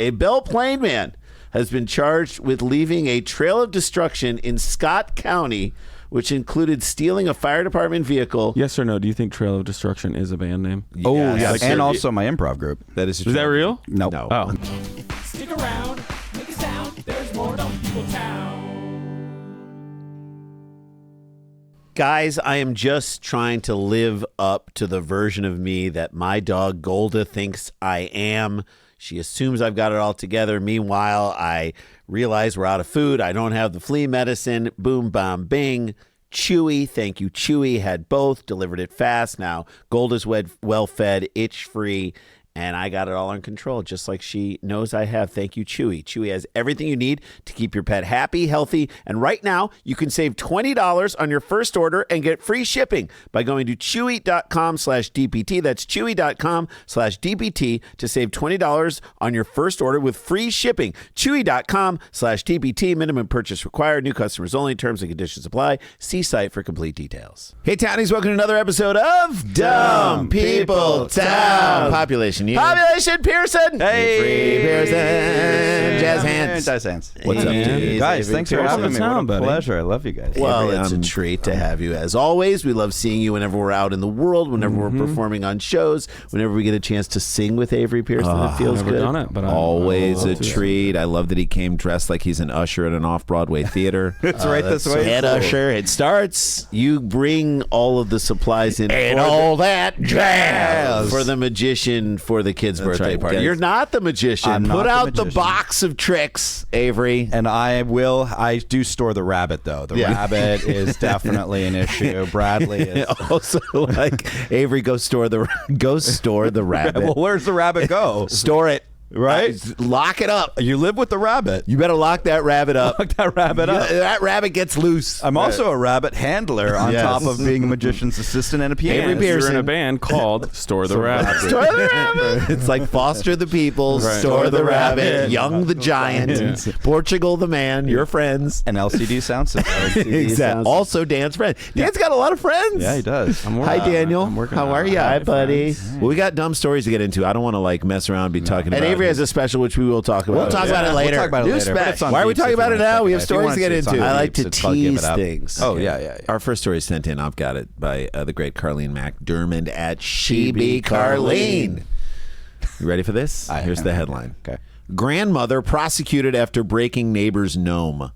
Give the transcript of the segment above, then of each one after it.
A Belle Plaine man has been charged with leaving a trail of destruction in Scott County, which included stealing a fire department vehicle. Yes or no? Do you think Trail of Destruction is a band name? Oh, yes. Like, And also my improv group. That is that real? Nope. No. Oh. Stick around, make a sound, there's more Dumb People Town. Guys, I am just trying to live up to the version of me that my dog Golda thinks I am. She assumes I've got it all together. Meanwhile, I realize we're out of food. I don't have the flea medicine. Boom, bam, bing. Chewy, thank you, Chewy, had both, delivered it fast. Now, Golda's well-fed, itch-free, and I got it all under control, just like she knows I have. Thank you, Chewy. Chewy has everything you need to keep your pet happy, healthy, and right now, you can save $20 on your first order and get free shipping by going to chewy.com/DPT. That's chewy.com/DPT to save $20 on your first order with free shipping. Chewy.com/DPT. Minimum purchase required. New customers only. Terms and conditions apply. See site for complete details. Hey, Townies, welcome to another episode of Dumb People Town. Population Pearson. Hey. Avery Pearson. Jazz hands. Jazz hands. What's up, man? Guys, Avery thanks for Pearson. having me. What a buddy. pleasure. I love you guys. Well, Avery, it's a treat to have you as always. We love seeing you whenever we're out in the world, whenever we're performing on shows, whenever we get a chance to sing with Avery Pearson. It feels never good. done it, but always I a love to. treat. I love that he came dressed like he's an usher at an off-Broadway theater. It's right this way. Head usher. It starts. You bring all of the supplies in And for all that jazz. for the magician for the kid's birthday right, party. guys. You're not the magician. I'm Put not the out the magician. box of tricks, Avery. And I do store the rabbit, though. The rabbit is definitely an issue. Bradley is. Also, like Avery, go store the rabbit. Well, where's the rabbit go? Store it. Right? Lock it up. You live with the rabbit. You better lock that rabbit up. Lock that rabbit up. That rabbit gets loose. I'm also a rabbit handler on Yes. top of being a magician's assistant and a pianist. Avery You're Pearson. in a band called Store the Rabbit. Store the rabbit. It's like Foster the People, Right. Store the Rabbit, Young the Giant, Portugal the Man, your friends. An LCD sound system. Exactly. Also, Dan's friend. Dan's got a lot of friends. Yeah, he does. Hi, Daniel. I'm working How on are it. you? Hi, Hi, buddy. friends. Well, we got dumb stories to get into. I don't want to like mess around and be talking about it. And Avery has a special, which we will talk about. We'll talk about it later. We'll talk about it New later, but spec. it's on Why are we Deeps talking if about you it wanna now? check We it have out. If you stories want to get to, it's on into. I like Deeps. to It's called Give It tease Up. things. Oh, yeah. Our first story is sent in. I've got it by the great Carlene McDermott at Shebe Carlene. You ready for this? Here's the headline. Okay. Grandmother prosecuted after breaking neighbor's gnome.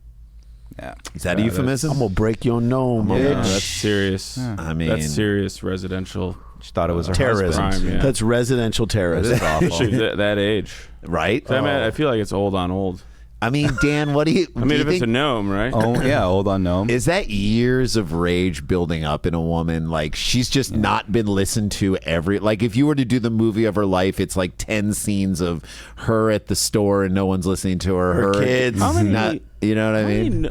Yeah. Is that a euphemism? I'm going to break your gnome, Yeah, bitch. that's serious. I mean, That's serious residential She thought it was her terrorism. husband. crime, yeah. That's residential terrorism. That is awful. that age. Right? I feel like it's old on old. I mean, Dan, what do you I mean, do you if it's think? a gnome, right? Oh, yeah, hold on, gnome. Is that years of rage building up in a woman? Like, she's just not been listened to like, if you were to do the movie of her life, it's like 10 scenes of her at the store and no one's listening to her. Her kids. How many- Not, you know what I mean?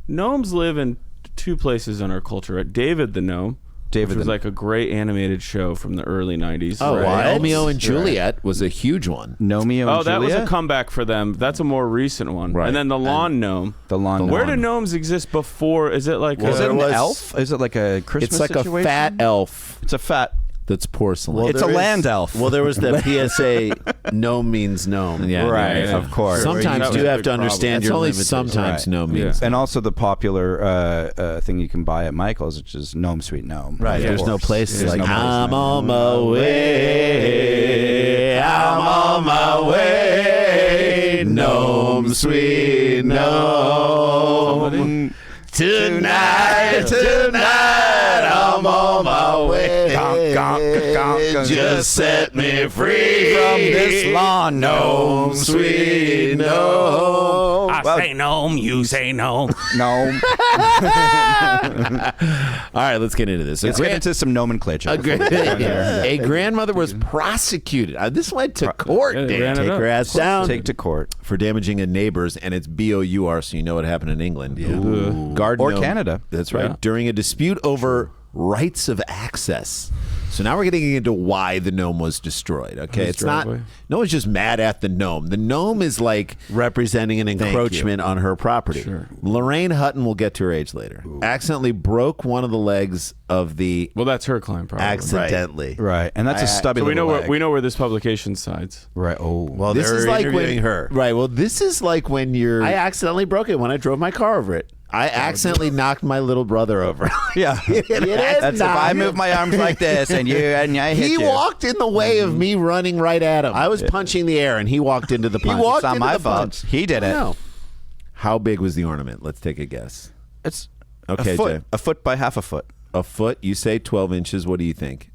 Gnomes live in two places in our culture. Right? David the Gnome. Which was like a great animated show from the early 90s. Oh, right? Romeo and Juliet was a huge one. Gnomeo and that was Juliet? a comeback for them. That's a more recent one. Right. And then the lawn gnome. The lawn Where gnome. do gnomes exist before? Is it like Is it an was- elf? Is it like a Christmas It's like situation? a fat elf It's a fat... that's porcelain. It's a land elf. Well, there was the PSA, gnome means gnome. Yeah, Right, yeah. of course. Sometimes That was you a have big to problem. understand It's your only limitations. sometimes gnome means. And also the popular thing you can buy at Michael's, which is Gnome Sweet Gnome. Right, Of there's no course. place There's like, no place I'm like on my way, I'm on my way, gnome, sweet gnome. Tonight, I'm on my way. Just set me free From this lawn, gnome, sweet gnome. I say gnome, you say gnome. Gnome. All right, let's get into this. Let's get into some nomenclature. A grandmother was prosecuted. This went to court. Yeah, they Dan. ran it Take up. her ass down. Take to court. For damaging a neighbor's, and it's BOUR, so you know what happened in England. Yeah. Guard Or gnome- Canada. That's right. Yeah. During a dispute over rights of access. So now we're getting into why the gnome was destroyed. Okay, it's not. No one's just mad at the gnome. The gnome is like representing an encroachment on her property. Sure. Lorraine Hutton, we'll get to her age later, accidentally broke one of the legs of the. Well, that's her claim, probably. Accidentally, right? And that's a stubby. So we know leg. we know where this publication sides. Right. Oh, well, this is like when her. Right. Well, this is like when you're. I accidentally broke it when I drove my car over it. I accidentally knocked my little brother over. Yeah, that's if I move my arms like this and I hit you. He walked in the way of me running right at him. I was punching the air and he walked into the punch. He walked it's not into my the fault. punch. He did it. No. How big was the ornament? Let's take a guess. It's okay, a foot, Jay. a foot by half a foot. A foot? You say 12 inches. What do you think?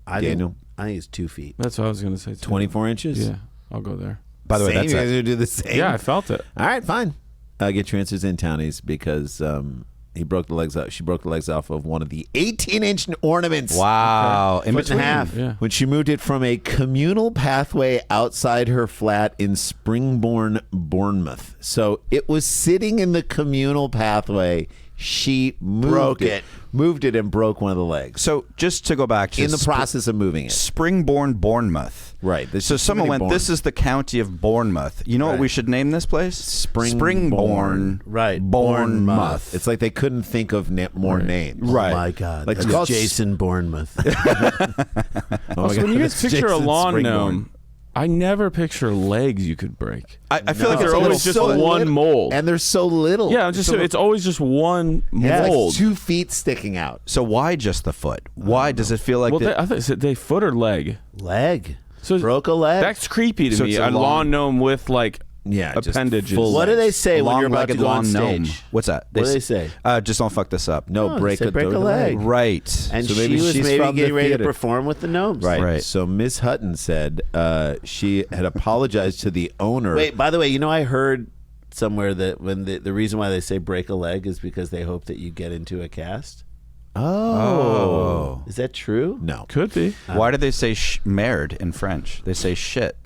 Daniel? I think it's 2 feet. That's what I was going to say. 24 inches? Yeah, I'll go there. By the way, same? that's you guys gonna do the same. Yeah, I felt it. All right, fine. Get your answers in, townies, because he broke the legs off. She broke the legs off of one of the 18-inch ornaments. Wow, in Foot and between. a half. Yeah. When she moved it from a communal pathway outside her flat in Springbourne, Bournemouth. So it was sitting in the communal pathway. She moved it and broke one of the legs. So just to go back to in the process of moving it. Springbourne, Bournemouth. Right. So someone went, this is the county of Bournemouth. You know what we should name this place? Springbourne. Right. Bournemouth. It's like they couldn't think of more names. Right. Oh my God. Like it's called Jason Bournemouth. Oh Also, when you guys picture a Jason lawn Springbourne. gnome, I never picture legs you could break. I feel like They're it's always just one mold. And they're so little. Yeah, it's always just one It's mold. like 2 feet sticking out. So why just the foot? Why does it feel like Well, I thought they foot or leg. Leg. So broke a leg. That's creepy to So me. it's a A lawn- lawn gnome with like just appendages. full What legs. do they say when you're about to long-legged go on lawn gnome. stage? What's that? What do they say? Just don't fuck this up. No, break say a break a leg. Right. And So she maybe was she's maybe from the getting ready to theater. perform with the gnomes. Right. So Miss Hutton said she had apologized to the owner. Wait, by the way, I heard somewhere that when the reason why they say break a leg is because they hope that you get into a cast. Oh. Is that true? No. Could be. Why do they say merde in French? They say shit.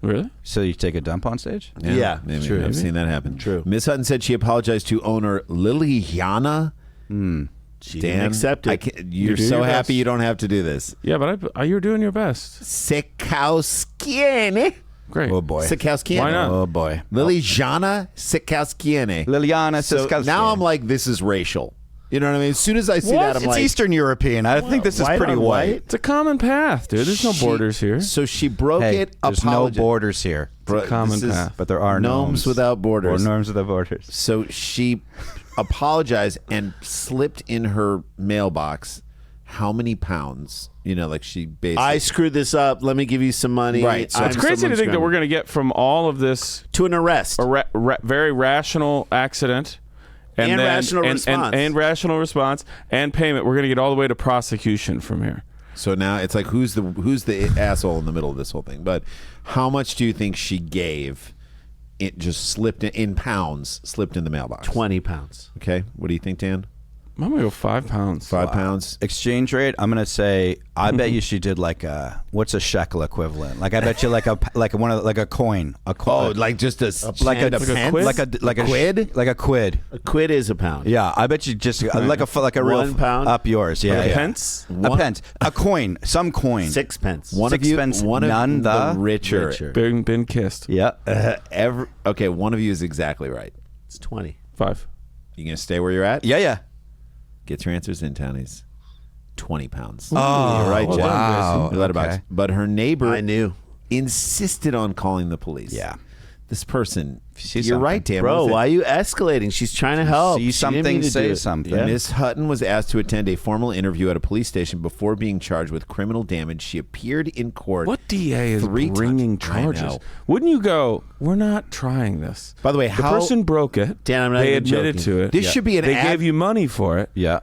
Really? So you take a dump on stage? Yeah, maybe. true. I've seen that happen. True. Miss Hutton said she apologized to owner Liliana. She Dan, didn't accept it. You're do so your happy best. you don't have to do this. Yeah, but you're doing your best. Sikowskiene. Great. Oh boy. Sikowskiene. Why not? Oh boy. Liliana Sikowskiene. Liliana So Siskowski. now I'm like, this is racial. You know what I mean? As soon as I see that, I'm It's like, Eastern European. I think this is White pretty on white. It's a common path, dude. There's no borders here. So she broke Hey, it. there's no apologized. borders here. It's a common This is path. But there are Gnomes without borders. Or gnomes without borders. So she apologized and slipped in her mailbox how many pounds? Like she basically. I screwed this up. Let me give you some money. Right, so It's crazy to think that we're going to get from all of this to an arrest. a very rational accident. And then, rational response. And rational response and payment. We're going to get all the way to prosecution from here. So now it's like, who's the asshole in the middle of this whole thing? But how much do you think she gave? It just slipped in pounds, slipped in the mailbox. 20 pounds. Okay. What do you think, Dan? I'm going to go 5 pounds. 5 pounds. Exchange rate, I'm gonna say I bet you she did like what's a shekel equivalent? Like I bet you like a coin. Oh, like just a like a pence? like a quid? like a quid. A quid is a pound. Yeah, I bet you just like a real 1 pound? up yours. Yeah, Like a yeah. pence? A pence, a coin, some coin. 6 pence. One of you, Sixpence, one of none the the richer. Been kissed. Yeah. Okay, one of you is exactly right. It's 20. 5. You gonna stay where you're at? Yeah. Get your answers in, townies. 20 pounds. Oh, You're right, Jen. wow. Your letterbox. Okay. But her neighbor I knew. insisted on calling the police. Yeah. This person. She's You're something. right, Dan. Bro, Was it- why are you escalating? She's trying to help. See She didn't mean something, to do say it. something. Yeah. Miss Hutton was asked to attend a formal interview at a police station before being charged with criminal damage. She appeared in court. What DA is 3 bringing times. I charges? know. Wouldn't you go, we're not trying this? By the way, the how- person broke it. Dan, I'm not they even admitted joking. to it. This should be an They ad- gave you money for it. Yeah.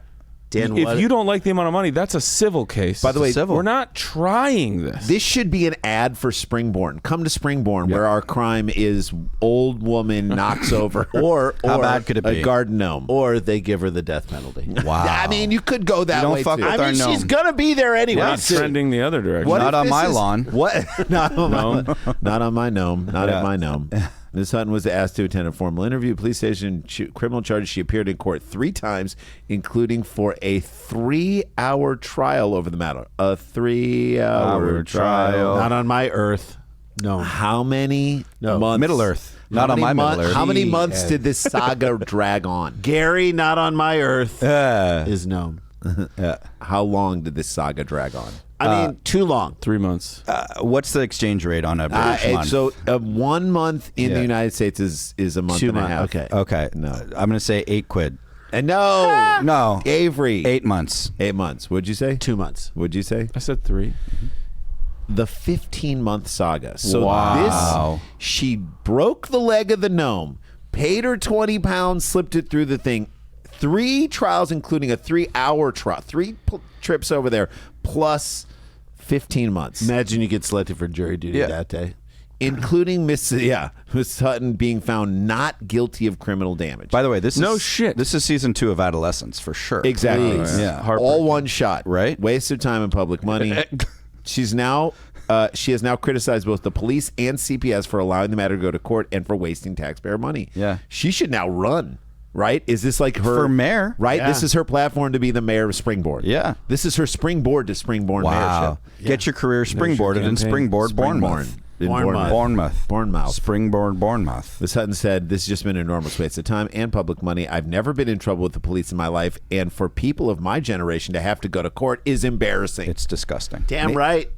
Dan, if what- you don't like the amount of money, that's a civil case. By the way, civil. we're not trying this. This should be an ad for Springbourne. Come to Springbourne, where our crime is old woman knocks over, or How bad could it a be? garden gnome. Or they give her the death penalty. Wow. I mean, you could go that You don't way fuck too. with I our mean, gnome. she's gonna be there anyway. We're not too. trending the other direction. What Not if on this my is- lawn. What? Not on my Gnome. Not Yeah. at my gnome. Ms. Hutton was asked to attend a formal interview. Police station criminal charges. She appeared in court 3 times, including for a 3-hour trial over the matter. A 3-hour trial. Not Not on my earth. No. How many months? Middle Earth. Not on my Middle Earth. How many months did this saga drag on? Gary, not on my earth, is Gnome. How long did this saga drag on? I mean, too long. 3 months. What's the exchange rate on a British month? So 1 month in the United States is a month 2 and a months. half. Okay. No. I'm going to say 8 quid. And no. No. Avery. 8 months. 8 months. What'd you say? 2 months. What'd you say? I said 3. The 15-month saga. So Wow. she broke the leg of the gnome, paid her 20 pounds, slipped it through the thing. 3 trials, including a 3-hour trial, 3 trips over there, plus 15 months. Imagine you get selected for jury duty that day. Including Miss Hutton being found not guilty of criminal damage. By the way, this No is shit. This is season 2 of Adolescence for sure. Exactly. Yeah. All one shot. Right. Waste of time and public money. She has now criticized both the police and CPS for allowing the matter to go to court and for wasting taxpayer money. Yeah. She should now run. Right? Is this like her For mayor? Right? Yeah. This is her platform to be the mayor of Springboard. Yeah. This is her springboard to Springboard Wow. mayorship. Get your career springboarded in campaign. Springboard, Bournemouth. Bournemouth. Springboard, Bournemouth. Ms. Hutton said, "This has just been an enormous waste of time and public money. I've never been in trouble with the police in my life, and for people of my generation to have to go to court is embarrassing." It's disgusting. Damn right.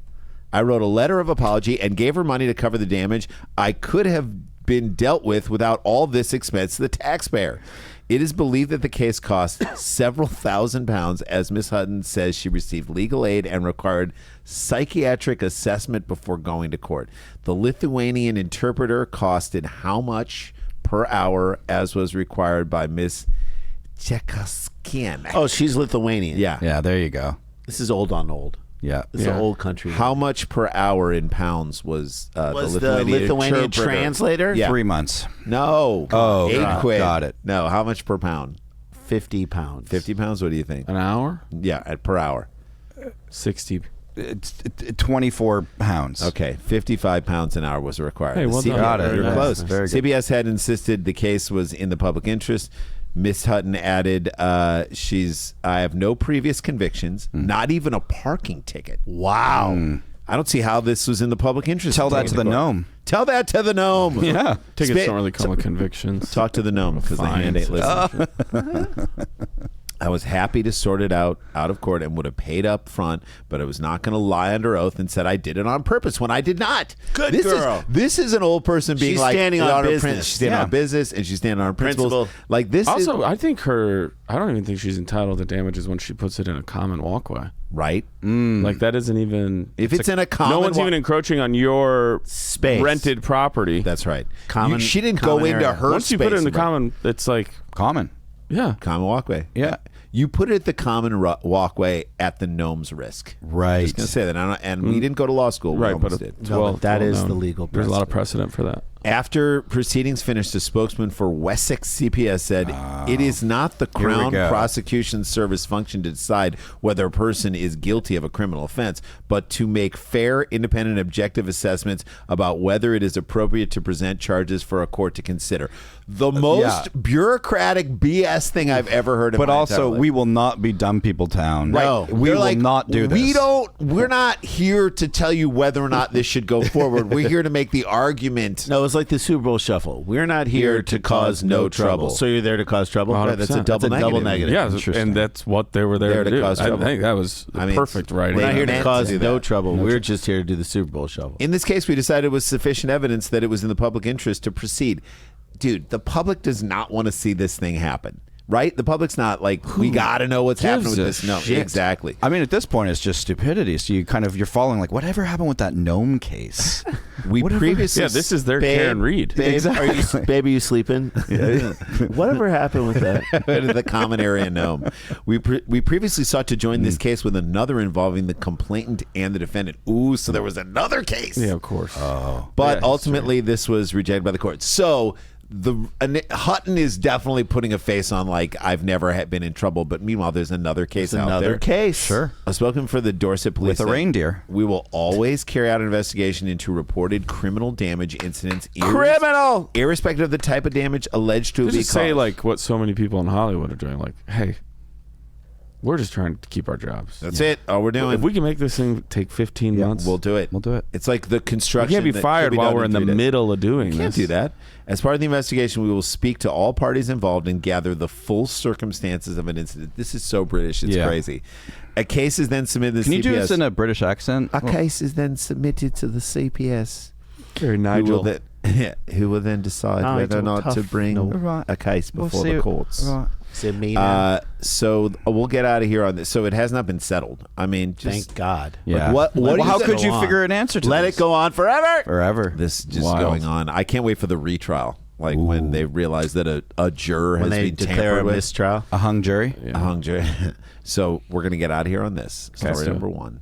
I wrote a letter of apology and gave her money to cover the damage I could have been dealt with without all this expense to the taxpayer. It is believed that the case cost several £1,000s, as Ms. Hutton says she received legal aid and required psychiatric assessment before going to court. The Lithuanian interpreter costed how much per hour, as was required by Ms. Chekaskian? Oh, she's Lithuanian. Yeah. Yeah, there you go. This is old on old. Yeah. This is an old country. How much per hour in pounds was was the the Lithuanian Lithuanian interpreter? translator? Yeah. 3 months. No. Oh, 8 quid. got it. No, how much per pound? 50 pounds. 50 pounds? What do you think? An hour? Yeah, per hour. 60. It's 24 pounds. Okay, 55 pounds an hour was required. Hey, well done. Got it. You're Very close. nice. Very good. CBS had insisted the case was in the public interest. Miss Hutton added, I have no previous convictions, not even a parking ticket. Wow. I don't see how this was in the public interest. Tell that to the gnome. Tell that to the gnome. Yeah. Tickets don't really come with convictions. Talk to the gnome because the hand ain't listening. I was happy to sort it out of court and would have paid up front, but I was not going to lie under oath and said I did it on purpose when I did not. Good this girl. This is an old person being She's like standing on her business. She's standing Yeah. on business and she's standing on her principles. Principle. Like this Also, is I think I don't even think she's entitled to damages when she puts it in a common walkway. right. Like that isn't even. If it's in a no common one's even encroaching on your Space. rented property. That's right. Common- she didn't go common into area. her Once you put it in space the and- common, it's like Common. yeah. common walkway. Yeah. You put it at the common walkway at the gnome's risk. Right. Just gonna say that, and we didn't go to law school. We Right, almost but did. well, that is known. the legal There's a lot of precedent for that. After proceedings finished, a spokesman for Wessex CPS said, "It is not the Here we Crown go. Prosecution Service function to decide whether a person is guilty of a criminal offense, but to make fair, independent, objective assessments about whether it is appropriate to present charges for a court to consider." The most bureaucratic BS thing I've ever heard. But also, we will not be dumb people town. Right. We They're will like, not do this. We're not here to tell you whether or not this should go forward. We're here to make the argument. No, it's like the Super Bowl shuffle. We're not here to cause no trouble. So you're there to cause trouble? Right, that's a double negative. Yeah, Interesting. and that's what they were there to do. cause trouble. I think that was perfect writing. We're We're not not here here to to cause cause no no trouble. We're just here to do the Super Bowl shuffle. In this case, we decided it was sufficient evidence that it was in the public interest to proceed. Dude, the public does not want to see this thing happen. Right? The public's not like, we got to know what's happening with gives this. a No, shit? exactly. I mean, at this point, it's just stupidity. So you're following like, whatever happened with that gnome case? We previously... Yeah, this is their Karen Reed. Babe, Baby, you sleeping? Whatever happened with that? the common area gnome. We previously sought to join this case with another involving the complainant and the defendant. Ooh, so there was another case. Yeah, of course. But Yeah, ultimately, this was rejected by the court. So Hutton is definitely putting a face on like I've never been in trouble, but meanwhile there's another case out there. Sure. I've spoken for the Dorset Police With a reindeer. We will always carry out an investigation into reported criminal damage incidents. Irrespective of the type of damage alleged to be caused. Say like what so many people in Hollywood are doing. Like, hey, we're just trying to keep our jobs. That's it. All we're doing. If we can make this thing take 15 months, we'll do it. We'll do it. It's like the we construction. can't be fired while we're in the middle of doing this. Can't do that. As part of the investigation, we will speak to all parties involved and gather the full circumstances of an incident. This is so British. It's crazy. A case is then submitted to the CPS. Can you do this in a British accent? A case is then submitted to the CPS. Very Nigel. Who will then decide whether or not to bring a case before the courts. Right. So we'll get out of here on this. So it has not been settled. I mean, just, thank God. Yeah. How could you figure an answer to Let this? it go on forever. Forever. This is just Wild. going on. I can't wait for the retrial. Like when they realize that a juror has been declare tampered a with. mistrial. A hung jury? A hung jury. So we're gonna get out of here on this. Okay. Story number 1.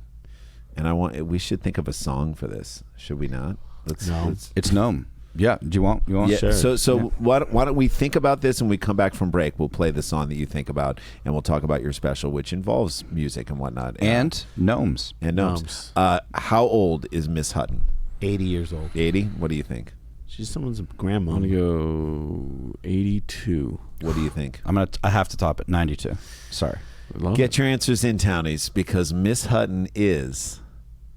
And we should think of a song for this. Should we not? Let's It's Gnome. Yeah. Do you want? yeah. Sure. So why don't we think about this, and we come back from break. We'll play the song that you think about, and we'll talk about your special, which involves music and whatnot, And gnomes. and gnomes. How old is Miss Hutton? 80 years old. 80. What do you think? She's someone's grandma. I'm gonna go 82. What do you think? I have to top it. 92. Sorry. Get your answers in, townies, because Miss Hutton is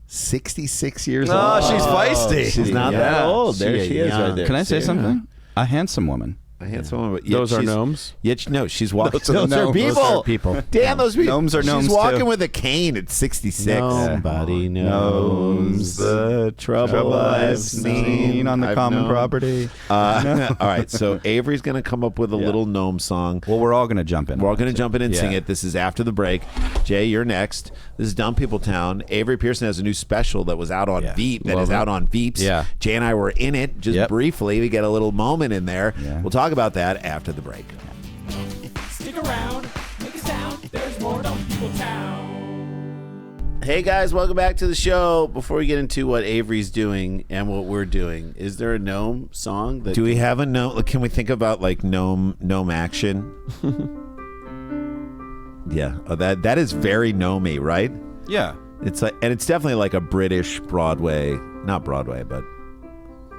66 years old. Oh, she's feisty. She's not that old. There She she is is young. right there. Can I say See? something? A handsome woman. A handsome woman. But yet Those are she's- gnomes. Yet, no, she's walking. Those are gnomes. people. Those are people. Damn, those people. Gnomes are gnomes, She's walking too. with a cane at 66. Nobody knows the trouble I've seen on the I've common known. property. All right, so Avery's going to come up with a little gnome song. Well, we're all going to jump in. We're all going to jump in and sing Yeah. it. This is after the break. Jay, you're next. This is Dumb People Town. Avery Pearson has a new special that was out on Veep. That is out on Veeps. Yeah. Jay and I were in it just briefly. We get a little moment in there. Yeah. We'll talk about that after the break. Stick around, make a sound. There's more Dumb People Town. Hey guys, welcome back to the show. Before we get into what Avery's doing and what we're doing, is there a gnome song that Do we have a gnome? Can we think about like gnome action? Yeah, that is very gnomey, right? Yeah. It's like, and it's definitely like a British Broadway, not Broadway, but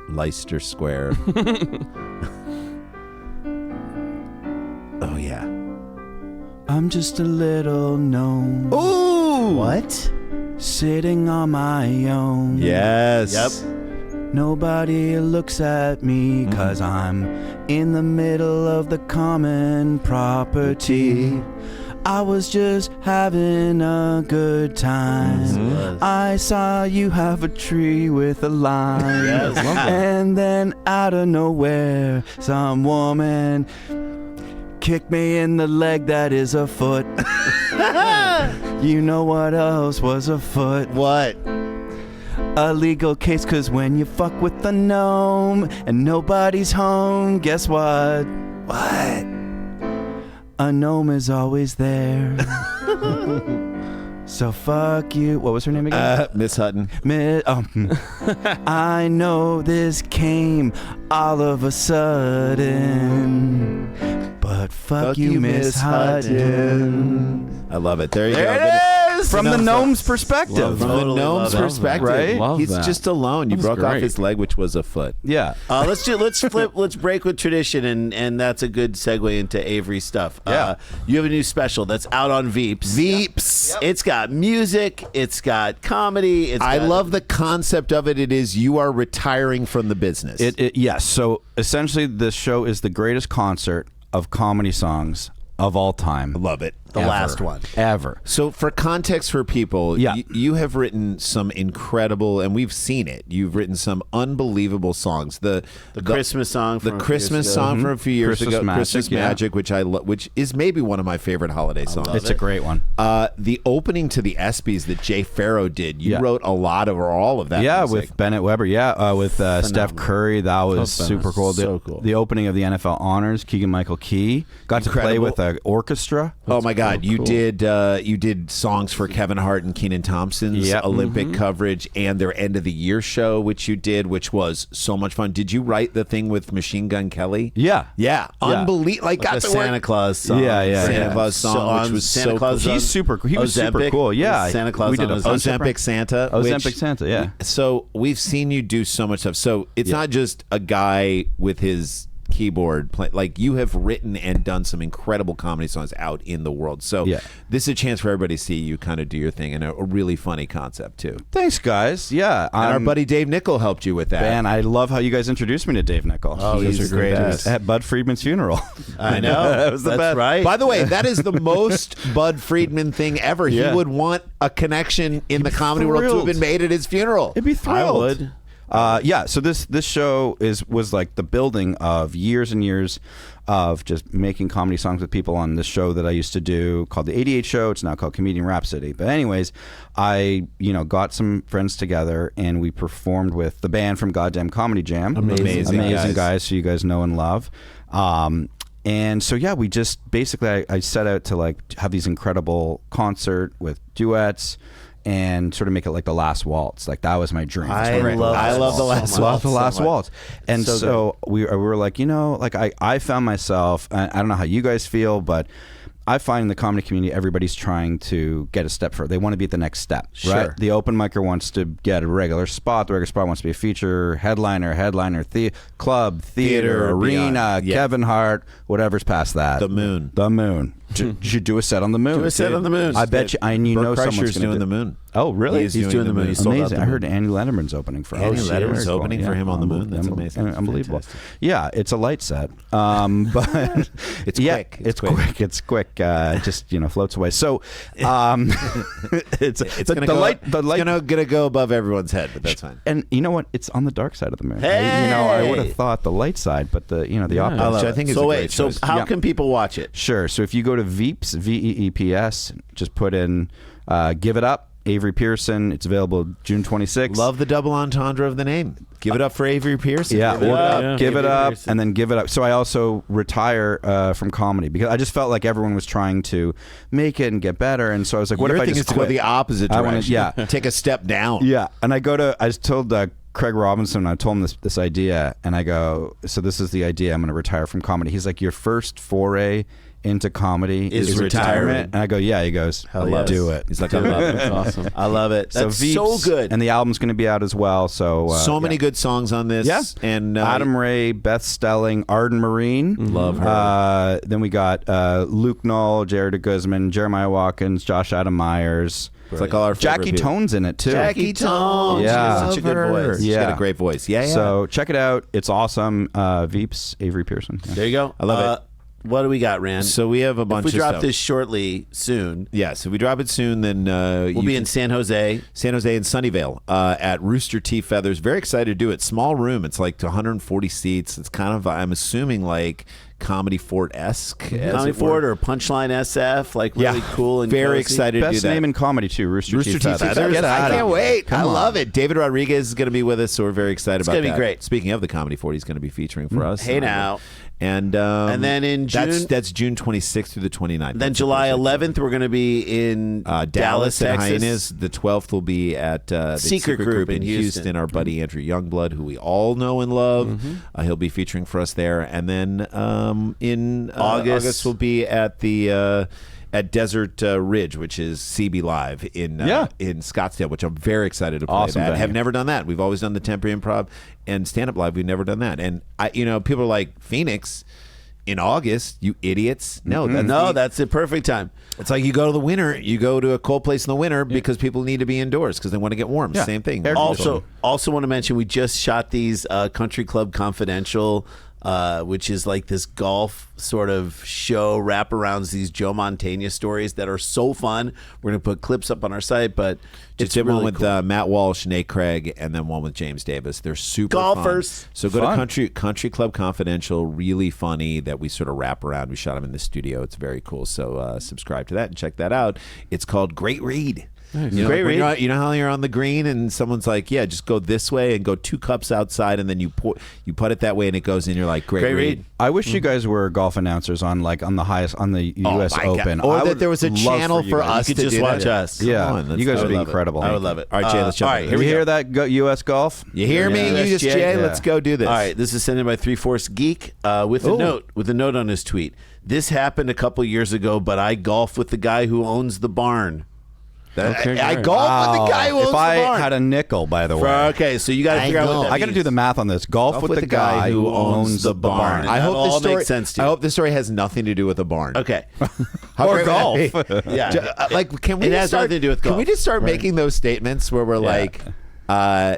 Leicester Square. Oh yeah. I'm just a little gnome. Ooh. What? Sitting on my own. Yes. Yep. Nobody looks at me cause I'm in the middle of the common property. I was just having a good time. I saw you have a tree with a line. Yes, love that. And then out of nowhere, some woman kicked me in the leg that is a foot. You know what else was a foot? What? A legal case, cause when you fuck with the gnome and nobody's home, guess what? What? A gnome is always there. So fuck you. What was her name again? Miss Hutton. I know this came all of a sudden, but fuck you, Miss Hutton. I love it. There you go. There it is! From the gnome's perspective. From the Totally gnome's love that. perspective, Right? Love he's that. just alone. You That was broke off great. his leg, which was a foot. Yeah. Let's break with tradition, and that's a good segue into Avery stuff. Yeah. You have a new special that's out on Veeps. Veeps. It's got music. It's got comedy. I love the concept of it. It is you are retiring from the business. Yes. So essentially, this show is the greatest concert of comedy songs of all time. love it. The last one. Ever. So for context for people, Yeah. you have written some incredible, and we've seen it. You've written some unbelievable songs. The Christmas song the from a few Christmas years ago. song from a few years Christmas ago, Magic, Christmas yeah. Magic, which which is maybe one of my favorite holiday songs. It's a great one. The opening to the ESPYs that Jay Farrow did. You Yeah. wrote a lot of or all of that. Yeah, music. with Bennett Weber. Yeah, with Steph Curry. That was Bennett. super cool. So cool. The opening of the NFL Honors, Keegan-Michael Key. Got to play with orchestra. Oh my God! You did songs for Kevin Hart and Kenan Thompson's Olympic coverage and their end of the year show, which you did, which was so much fun. Did you write the thing with Machine Gun Kelly? Yeah. Unbelievable! Like the Santa Claus song. Santa Claus song, which was Santa so Claus. cool. He was super cool. Yeah, Santa Claus. We did a Ozempic Santa. Ozempic Santa. Yeah. So we've seen you do so much stuff. So it's not just a guy with his keyboard like you have written and done some incredible comedy songs out in the world. So this is a chance for everybody to see you kind of do your thing, and a really funny concept too. Thanks, guys. Yeah, and our buddy Dave Nichol helped you with that. Man, I love how you guys introduced me to Dave Nichol. Oh, he's the greatest. At Bud Friedman's funeral. I know. That was the That's best. right. By the way, that is the most Bud Friedman thing ever. He would want a connection in the comedy world to have been made at his funeral. It'd be thrilled. I would. So this show was like the building of years and years of just making comedy songs with people on this show that I used to do called the 88 Show. It's now called Comedian Rhapsody. But anyways, I got some friends together and we performed with the band from Goddamn Comedy Jam. Amazing guys who you guys know and love. And so we just basically I set out to like have these incredible concert with duets and sort of make it like the Last Waltz. Like that was my dream. I love the Last Waltz. The Last Waltz. And so we were like, like I found myself, I don't know how you guys feel, but I find in the comedy community, everybody's trying to get a step further. They want to be at the next step, right? The open micer wants to get a regular spot. The regular spot wants to be a feature, headliner, club, theater, arena, Kevin Hart, whatever's past that. The moon. Should do a set on the moon. Do a set on the moon. I bet you. Burr someone's Kreischer's doing the moon. Oh, really? He's doing the moon. He sold out Amazing. the I moon. heard Andy Letterman's opening for him. Andy Letterman's opening for him on the moon. That's amazing. Unbelievable. Fantastic. Yeah, it's a light set. But it's quick. It's quick. Just floats away. So it's gonna go above everyone's head, but that's fine. And you know what? It's on the dark side of the moon. Hey! I would have thought the light side, but the opposite. Which I think is a great so choice. how can people watch it? Sure. So if you go to Veeps, VEEPS, just put in Give It Up, Avery Pearson. It's available June 26th. Love the double entendre of the name. Give it up for Avery Pearson. Yeah, give it up, Pearson. and then give it up. So I also retire from comedy because I just felt like everyone was trying to make it and get better, and so I was like, what Your if I thing just is to quit? go the opposite direction. Take a step down. Yeah, and I just told Craig Robinson, I told him this idea, and I go, so this is the idea, I'm going to retire from comedy. He's like, your first foray into comedy is retirement. And I go, yeah. He goes, do it. He's like, I love it. That's awesome. I love it. That's Veeps, so good. And the album's going to be out as well. So many good songs on this. Yeah. And Adam Ray, Beth Stelling, Arden Marine. Love her. Then we got Luke Knoll, Jared Guzman, Jeremiah Watkins, Josh Adam Myers. It's like all our favorite Jackie people. Tone's in it too. Jackie Tone. Yeah. She has such a good voice. She's got a great voice. Yeah. So check it out. It's awesome. Veeps, Avery Pearson. Yeah. There you go. I love it. What do we got, Rand? So we have a bunch if we of drop stuff. this shortly soon. Yeah, so if we drop it soon, then we'll be in San Jose and Sunnyvale at Rooster Teeth Feathers. Very excited to do it. Small room. It's like 140 seats. It's kind of, I'm assuming, like Comedy Fort-esque. Comedy Fort or Punchline SF, like really cool and very cozy. excited to do Best that. name in comedy too. Rooster Teeth Feathers. I Get out can't of wait. Come I on. love it. David Rodriguez is going to be with us, so we're very excited about that. It's gonna be great. Speaking of the Comedy Fort, he's going to be featuring for us. Hey now. And then in June, that's June 26th through the 29th. then That's July the first 11th, we're going to be in Dallas at Texas. Hyenas. The 12th will be at the Secret Group in Houston. Our buddy Andrew Youngblood, who we all know and love. He'll be featuring for us there. And then in August will be at the at Desert Ridge, which is CB Live in Scottsdale, which I'm very excited to play Awesome that. venue. Have never done that. We've always done the Temporary Improv and Stand Up Live. We've never done that. And people are like, Phoenix in August, you idiots. No, that's the perfect time. it's like you go to the winter, you go to a cold place in the winter because people need to be indoors because they want to get warm. Yeah. Same thing. Also want to mention we just shot these Country Club Confidential, which is like this golf sort of show wraparounds, these Joe Mantegna stories that are so fun. We're going to put clips up on our site, but It's really one with cool. Matt Walsh, Nate Craig, and then one with James Davis. They're super Golfers. fun. So go to Country Club Confidential. Really funny that we sort of wrap around. We shot them in the studio. It's very cool. So subscribe to that and check that out. It's called Great Read. Nice. You know, Great like when read. you know how you're on the green and someone's like, yeah, just go this way and go 2 cups outside, and then you put it that way and it goes in. You're like, great read. I wish you guys were golf announcers on the U.S. my God. Open. Or I that would there was a love channel you for guys. us You could to just do watch that. us. Yeah, Come on, you guys I would be love it. incredible. I would love it. All right, Jay, let's jump all right, in. here You we hear go. that, U.S. golf? You hear me, Yeah. USGA? Yeah. Let's go do this. All right, this is sent in by 3/4 Geek with a note on his tweet. This happened a couple years ago, but I golf with the guy who owns the barn. Okay, I great. golf with the guy who owns If the I barn. had a nickel, by the way. Okay, so you got to figure out what that I got to means. do the math on this. Golf with the guy who owns the barn. I hope That this all story makes sense to I you. hope this story has nothing to do with a barn. Okay. How Or great would golf. that be? Yeah. Like, can we It just has start, nothing to do with Can golf. we just start making those statements where we're like, No,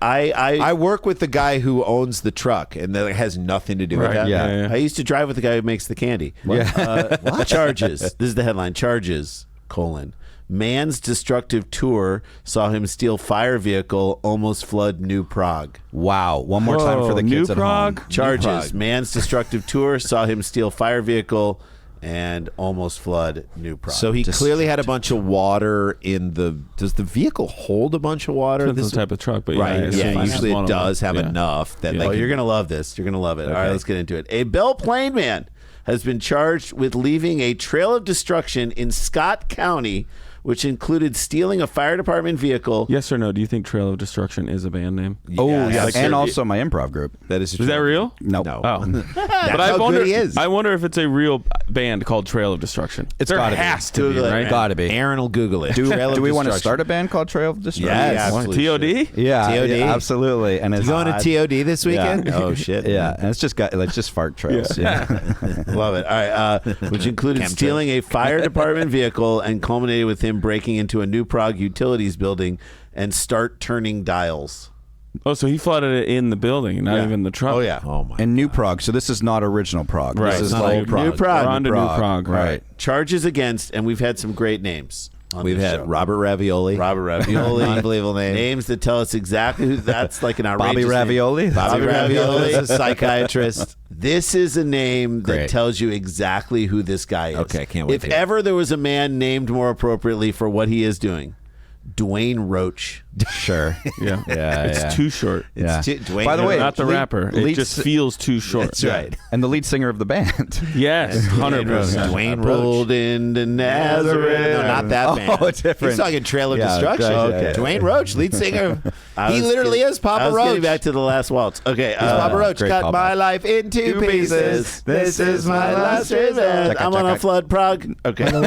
I work with the guy who owns the truck, and that has nothing to do with Right, that. yeah. I used to drive with the guy who makes the candy. Yeah. Charges. This is the headline. Charges, : man's destructive tour saw him steal fire vehicle, almost flood New Prague. Wow. One more time for the New kids at Prague? home. Charges. Prague. Man's destructive tour saw him steal fire vehicle and almost flood New Prague. So he clearly had a bunch of water in the. Does the vehicle hold a bunch of water? Depends on the type of truck, but Right. yeah, Yeah. it's Usually one it of them. does have Yeah. enough that. Yeah. Like, you're gonna love this. You're gonna love it. All right, let's get into it. A Belle Plaine man has been charged with leaving a trail of destruction in Scott County, which included stealing a fire department vehicle. Yes or no? Do you think Trail of Destruction is a band name? Oh, Yes. yeah. Like, And sir, also my improv group. That is. Is that real? Nope. No. Oh, That's but I how wonder. good he is. I wonder if it's a real band called Trail of Destruction. It's there gotta be. has to be, Google it, right? man. Gotta be. Aaron will Google it. Do Trail of we want to Destruction. start a band called Trail of Destruction? Yes. What, Absolutely TOD? Yeah, TOD? yeah, absolutely. And it's You going to TOD this weekend? Yeah. Oh shit. Yeah, and it's just fart trails. Yeah. Love it. All right, which included stealing a fire department vehicle and culminated with him breaking into a New Prague utilities building and start turning dials. Oh, so he flooded it in the building, not Yeah. even the truck. Oh yeah. Oh my. And New Prague. So this is not original Prague. Right. This It's is not like old Prague. New Prague. We're on to New Prague. Right. Charges against, and we've had some great names. on We've this had show. Robert Ravioli. Robert Ravioli. Unbelievable name. Names that tell us exactly who. That's like an outrageous Bobby name. Ravioli. Bobby Ravioli is a psychiatrist. This is a name that Great. tells you exactly who this guy is. Okay, can't wait If to hear. ever there was a man named more appropriately for what he is doing, Dwayne Roach. Sure. Yeah. Yeah, It's yeah. too short. Yeah. Dwayne By the way, Not the lead- rapper. It lead just s- feels too short. That's right. and the lead singer of the band. Yes, 100%. Dwayne Roach. rolled into Nazareth. No, not that band. Oh, different. He's talking Trail of Yeah, Destruction. yeah, Okay. yeah. Dwayne Roach, lead singer. He literally is Papa I was Roach. getting back to the last waltz. Okay, Papa Roach great cut callback. my life into pieces. This is my last revenge. I'm on a flood Prague. Okay. By the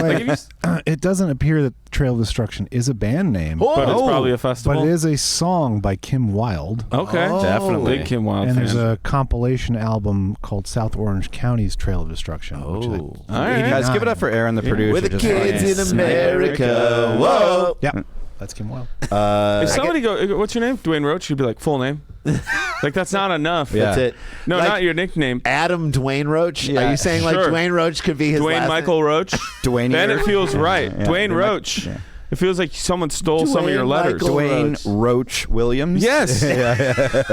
way, it doesn't appear that Trail of Destruction is a band name, But it's probably a but festival. it is a song by Kim Wilde. Okay. Definitely. Big Kim Wilde And fan. there's a compilation album called South Orange County's Trail of Destruction. Which I, All right. Guys, give it up for Aaron, the producer. With the just kids fucking in America. Whoa. yeah, that's Kim Wilde. If somebody go, what's your name? Dwayne Roach. You'd be like, full name. Like that's not enough. Yeah. That's it. No, Like not your nickname. Adam Dwayne Roach. Yeah. Are you saying like Sure. Dwayne Roach could be his Dwayne last Michael Roach. Dwayne. Then it feels right. Yeah. Dwayne Roach. Yeah. It feels like someone stole some of your Dwayne letters. Michael Dwayne Roach Williams. Yes.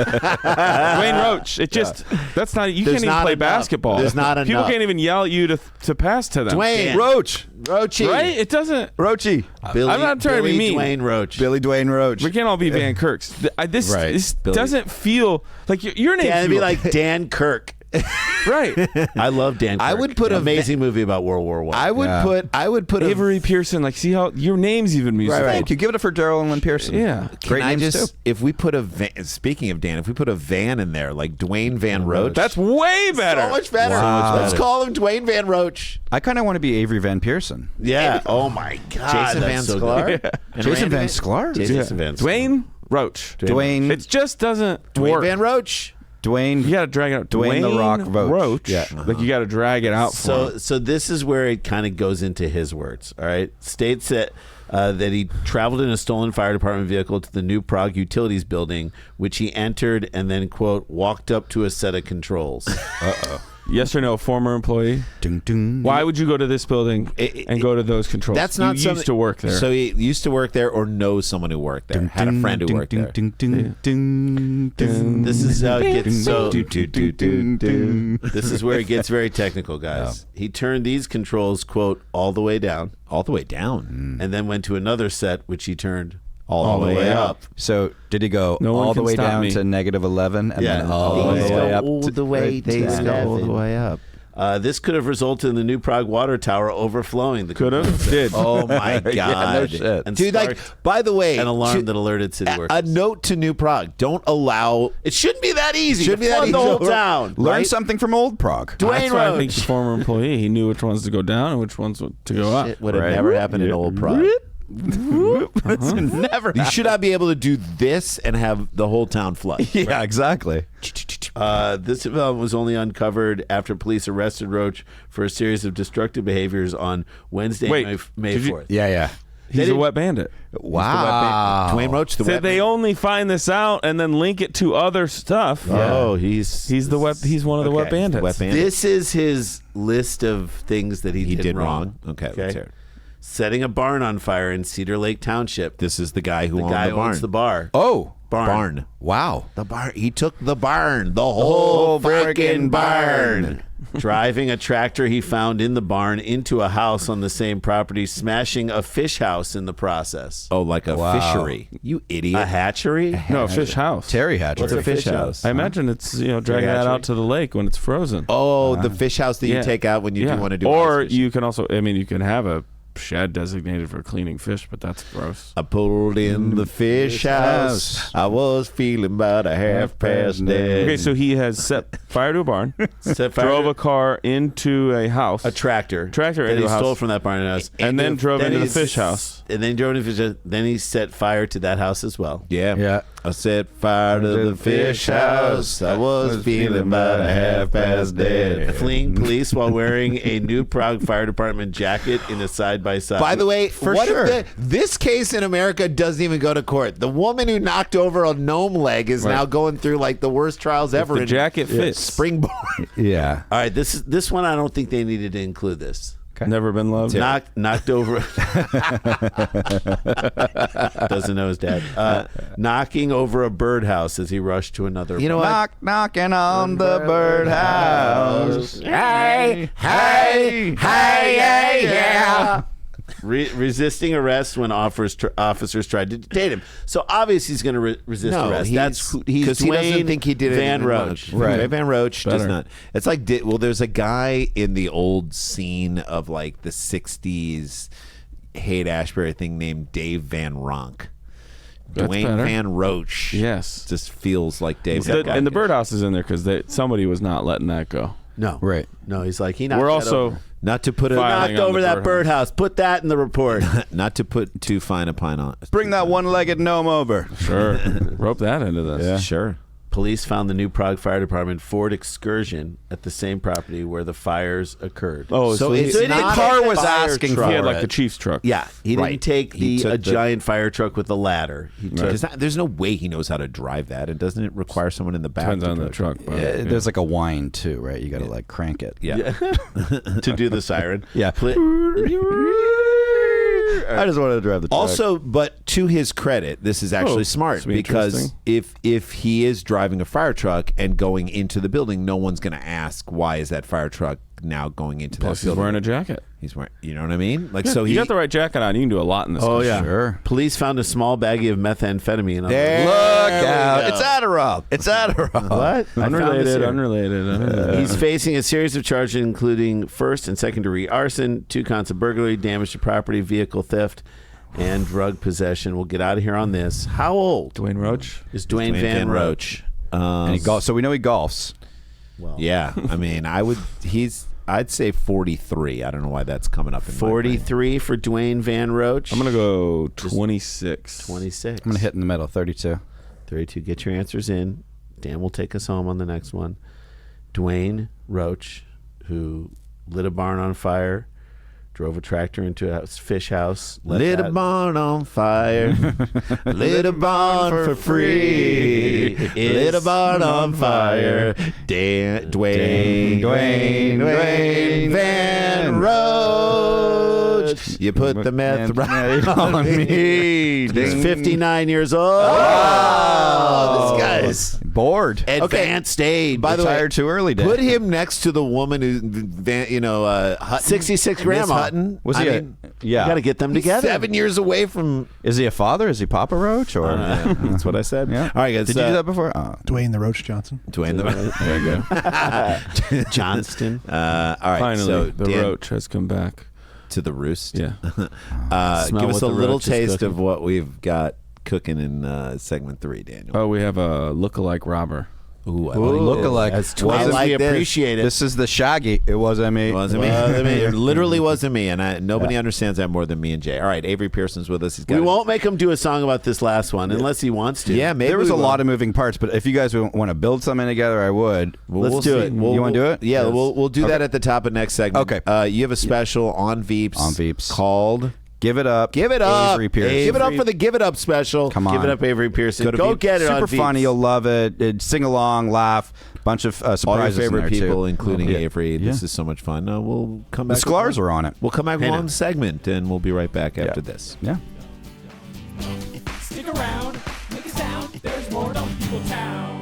Dwayne Roach. It just that's not. You There's can't even not play enough. basketball. There's not People enough. can't even yell at you to pass to them. Dwayne Roach. Roachy. Right? It doesn't. Roachy. Billy, I'm not trying to be Billy mean. Dwayne Roach. Billy Dwayne Roach. We can't all be Van Kirks. This Right. this doesn't feel like your name. Yeah, it'd be like Dan Kirk. right. I love Dan Kirk. I would put An a amazing movie about World War I. I would put Avery Pearson. Like, see how your name's even musical. Thank you. Give it up for Daryl and Lynn Pearson. Yeah. Great I names just too. if we put a van, speaking of Dan, if we put a van in there like Dwayne Van Roach, That's way better. So much better. Wow. Let's call him Dwayne Van Roach. I kind of want to be Avery Van Pearson. Yeah. Oh my God. Jason Van that's so Sklar. good. And Jason Randy Van Sklar. Jason Van Sklar. Dwayne Roach. Dwayne. It just doesn't Dwayne work. Van Roach. Dwayne. You got to drag it out. Dwayne The Rock Roach. Yeah. Like you got to drag it out for him. So this is where it kind of goes into his words. All right, states that he traveled in a stolen fire department vehicle to the New Prague utilities building, which he entered and then quote walked up to a set of controls. Yes or no, former employee? Ding, ding. Why would you go to this building and go to those controls? That's not you used to work there. So he used to work there or knows someone who worked there. Had a friend who worked there. This is how it gets so. This is where it gets very technical, guys. He turned these controls, quote, all the way down, and then went to another set, which he turned all the way up. So did he go No one all the can way stop down me. to -11 and then all the These way go up? all the way to all the way up. This could have resulted in the new Prague water tower overflowing. The Could have? Did. Oh my God! Yeah, no shit. And Dude, like, start by the way, an alarm that alerted city workers. a note to New Prague: don't allow. It shouldn't be that easy. Shouldn't to be that flood easy. the whole Learn- town. Learn right? something from old Prague. Dwayne That's why I think Roach. the former employee, he knew which ones to go down and which ones to go up. It would have Right. never happened in old Prague. Never. You should not be able to do this and have the whole town flood. Yeah, exactly. This development was only uncovered after police arrested Roach for a series of destructive behaviors on Wednesday, Wait, May did you- 4th. Yeah. He's a wet bandit. Wow. Dwayne Roach, the Said web. they only find this out and then link it to other stuff. Oh, he's He's one of the wet bandits. Wet bandit. This is his list of things that he did wrong. Okay, let's hear it. Setting a barn on fire in Cedar Lake Township. This is the guy who The owned guy the barn. owns the bar. Oh, Barn. wow. The barn. He took the barn. The whole freaking barn. Driving a tractor he found in the barn into a house on the same property, smashing a fish house in the process. Oh, like a Wow. fishery. You idiot. A hatchery? No, fish house. Terry Hatcher. What's a fish house? I imagine it's dragging that hatchery? out to the lake when it's frozen. Oh, the fish house that you Yeah. take out when you do want to do Or ice fishing. you can also, you can have a shed designated for cleaning fish, but that's gross. I pulled in the fish house. I was feeling about a half past dead. Okay, so he has set fire to a barn, Set fire drove to a car into a house, a tractor. Tractor that into he a house. stole from that barn house. and then drove into the he's- fish house. And then drove into the fish house. Then he set fire to that house as well. Yeah. Yeah. I set fire to the fish house. I was feeling about a half past dead. Fleeing police while wearing a new Prague Fire Department jacket in a side-by-side. By the way, For what sure. if this case in America doesn't even go to court? The woman who knocked over a gnome leg is now going through like the worst trials ever. The in jacket fits. Springborn. Yeah. All right, this one I don't think they needed to include this. Never been loved. Knocked over. Doesn't know his dad. Knocking over a birdhouse as he rushed to another. You know what? Knocking on the birdhouse. Hey, hey, hey, yeah. Resisting arrest when officers tried to detain him. So obviously he's going to resist arrest. That's because he doesn't think he did it. Van Roach. Right. Van Roach does Better. not. It's like there's a guy in the old scene of like the '60s Haight-Ashbury thing named Dave Van Ronk. That's Dwayne better. Van Roach. Yes. Just feels like Dave. Van And the birdhouse is in there because somebody was not letting that go. No, Right. No, he's like he knocked We're that also over. Not to put a Filing knocked on over the that birdhouse. Put that in the report. not to put too fine a pine on. Bring that one-legged gnome over. sure rope that into this. Yeah. Sure. Police found the new Prague Fire Department Ford Excursion at the same property where the fires occurred. Oh, So so it's he, The not car a was fire asking truck. for he had like it. the Chiefs truck. Yeah, he Right. didn't take He a took the- giant fire truck with a ladder. He took There's no way he knows how to drive that, and doesn't it require someone in the back? Depends to on the drive? truck. But, Yeah, there's like a whine too, right? You got to like crank it. Yeah. to do the siren. Yeah. I just wanted to drive the truck. Also, but to his credit, this is actually smart this will be because if he is driving a fire truck and going into the building, no one's going to ask why is that fire truck now going into plus that he's building. wearing a jacket. He's wearing, you know what I mean? Like so you got the right jacket on. You can do a lot in this. Oh country. yeah. Sure. Police found a small baggie of methamphetamine. On There Look we out. go. It's Adderall. It's Adderall. What? I found this Unrelated. here. He's facing a series of charges, including first and second degree arson, 2 counts of burglary, damage to property, vehicle theft, and drug possession. We'll get out of here on this. How old Dwayne Roach. is Dwayne Van Roach? And he golfs. So we know he golfs. Well, Yeah, I mean, I'd say 43. I don't know why that's coming up in my brain. 43 for Dwayne Van Roach. I'm gonna go 26. 26. I'm going to hit in the middle, 32. 32. Get your answers in. Dan will take us home on the next one. Dwayne Roach, who lit a barn on fire, drove a tractor into a fish house, lit a barn on fire, lit a barn for free, lit a barn on fire. Dwayne Van Roach, you put the meth right on me. He's 59 years old. Oh, this guy's bored. Advanced stage. By the way, retired too early. Put him next to the woman who, 66 grandma. Hutton. Was he? You got to get them together. 7 yeyears away from. Is he a father? Is he Papa Roach? Or that's what I said. Yeah. All right, guys. Did you do that before? Dwayne the Roach Johnson. Dwayne the Roach. There you go. Johnston. All right. Finally, so the Roach has come back to the roost. Yeah. Give us a little taste of what we've got cooking in segment 3, Daniel. Oh, we have a look-alike robber. Ooh, look-alike. That's twice. We appreciate it. This is the Shaggy. It wasn't me. It wasn't me. It literally wasn't me, and nobody understands that more than me and Jay. All right, Avery Pearson's with us. We won't make him do a song about this last one unless he wants to. Yeah, maybe there was a lot of moving parts, but if you guys want to build something together, I would. Let's do it. You want to do it? Yeah, we'll do that at the top of next segment. Okay. You have a special on Veeps. Called Give It Up. Give It Up. Avery Pearson. Give it up for the Give It Up special. Come on. Give it up, Avery Pearson. Go get it on Veeps. Super funny. You'll love it. Sing along, laugh. Bunch of surprises. All your favorite in there people, too. including Avery. Yeah. This is so much fun. We'll come back. The Sklars are on it. We'll come back with one segment, and we'll be right back after this. Yeah. Stick around, make a sound. There's more Dumb People Town.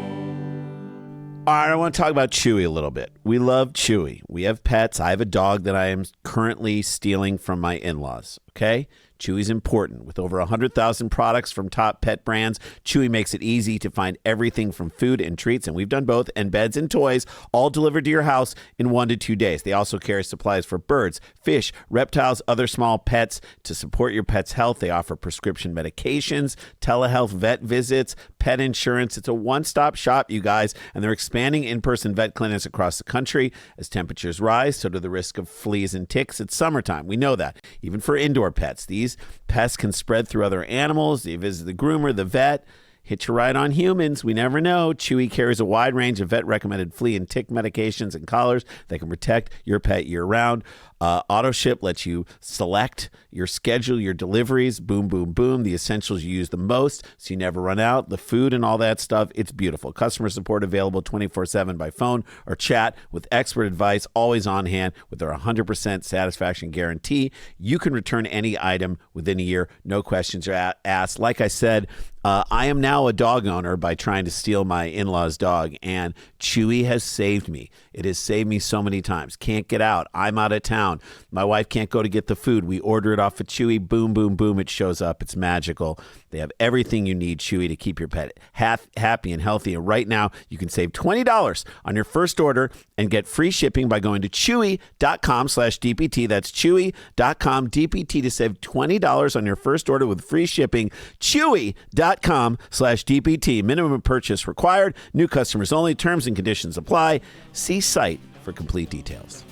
All right, I want to talk about Chewy a little bit. We love Chewy. We have pets. I have a dog that I am currently stealing from my in-laws, okay? Chewy's important. With over 100,000 products from top pet brands, Chewy makes it easy to find everything from food and treats, and we've done both, and beds and toys, all delivered to your house in 1 to 2 days. They also carry supplies for birds, fish, reptiles, other small pets. To support your pet's health, they offer prescription medications, telehealth vet visits, pet insurance. It's a one-stop shop, you guys, and they're expanding in-person vet clinics across the country. As temperatures rise, so do the risk of fleas and ticks. It's summertime. We know that. Even for indoor pets, these pests can spread through other animals. You visit the groomer, the vet. Hitch a ride on humans. We never know. Chewy carries a wide range of vet-recommended flea and tick medications and collars that can protect your pet year-round. AutoShip lets you select your schedule, your deliveries. Boom, boom, boom. The essentials you use the most, so you never run out. The food and all that stuff. It's beautiful. Customer support available 24/7 by phone or chat with expert advice, always on hand with their 100% satisfaction guarantee. You can return any item within a year. No questions are asked. Like I said, I am now a dog owner by trying to steal my in-laws' dog, and Chewy has saved me. It has saved me so many times. Can't get out. I'm out of town. My wife can't go to get the food. We order it off of Chewy. Boom, boom, boom. It shows up. It's magical. They have everything you need, Chewy, to keep your pet happy and healthy. And right now, you can save $20 on your first order and get free shipping by going to chewy.com/DPT. That's chewy.com DPT to save $20 on your first order with free shipping. Chewy.com/DPT. Minimum purchase required. New customers only. Terms and conditions apply. See site for complete details.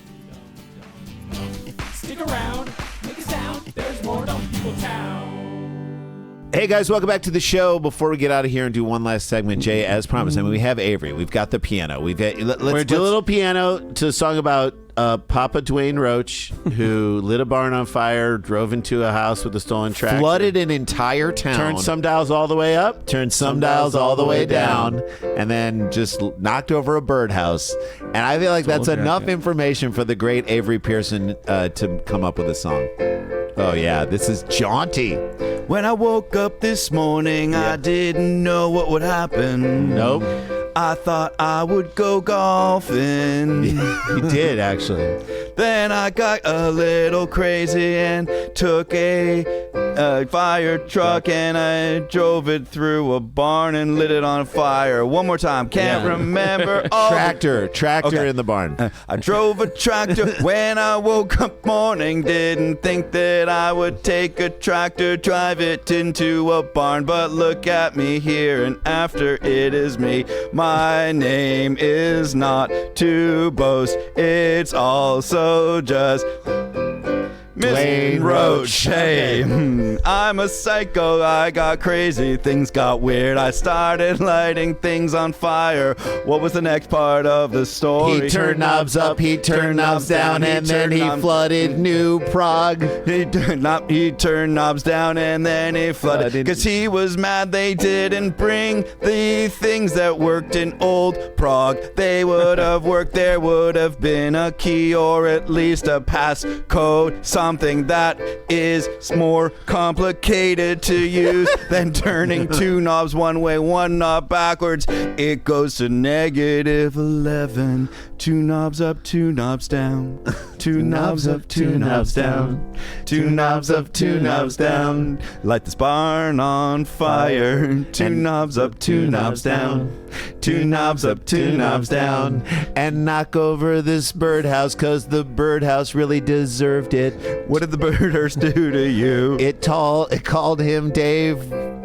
Stick around, make a sound. There's more Dumb People Town. Hey guys, welcome back to the show. Before we get out of here and do one last segment, Jay, as promised, I mean, we have Avery. We've got the piano. Let's do a little piano to a song about Papa Dwayne Roach, who lit a barn on fire, drove into a house with a stolen tractor, flooded an entire town, turned some dials all the way up, turned some dials all the way down, and then just knocked over a birdhouse. And I feel like that's enough information for the great Avery Pearson to come up with a song. Oh yeah, this is jaunty. When I woke up this morning, I didn't know what would happen. Nope. I thought I would go golfing. You did, actually. Then I got a little crazy and took a fire truck and I drove it through a barn and lit it on fire. One more time. Can't remember all Tractor in the barn. I drove a tractor when I woke up morning. Didn't think that I would take a tractor, drive it into a barn. But look at me here and after it is me. My name is not to boast. It's also just Dwayne Roach. Hey, I'm a psycho. I got crazy. Things got weird. I started lighting things on fire. What was the next part of the story? He turned knobs up, he turned knobs down, and then he flooded New Prague. He turned knobs down and then he flooded. Because he was mad they didn't bring the things that worked in old Prague. They would have worked. There would have been a key or at least a pass code. Something that is more complicated to use than turning two knobs one way, one knob backwards. It goes to -11. Two knobs up, two knobs down. Two knobs up, two knobs down. Two knobs up, two knobs down. Light this barn on fire. Two knobs up, two knobs down. Two knobs up, two knobs down. And knock over this birdhouse, cause the birdhouse really deserved it. What did the birdhouse do to you? It called him Dave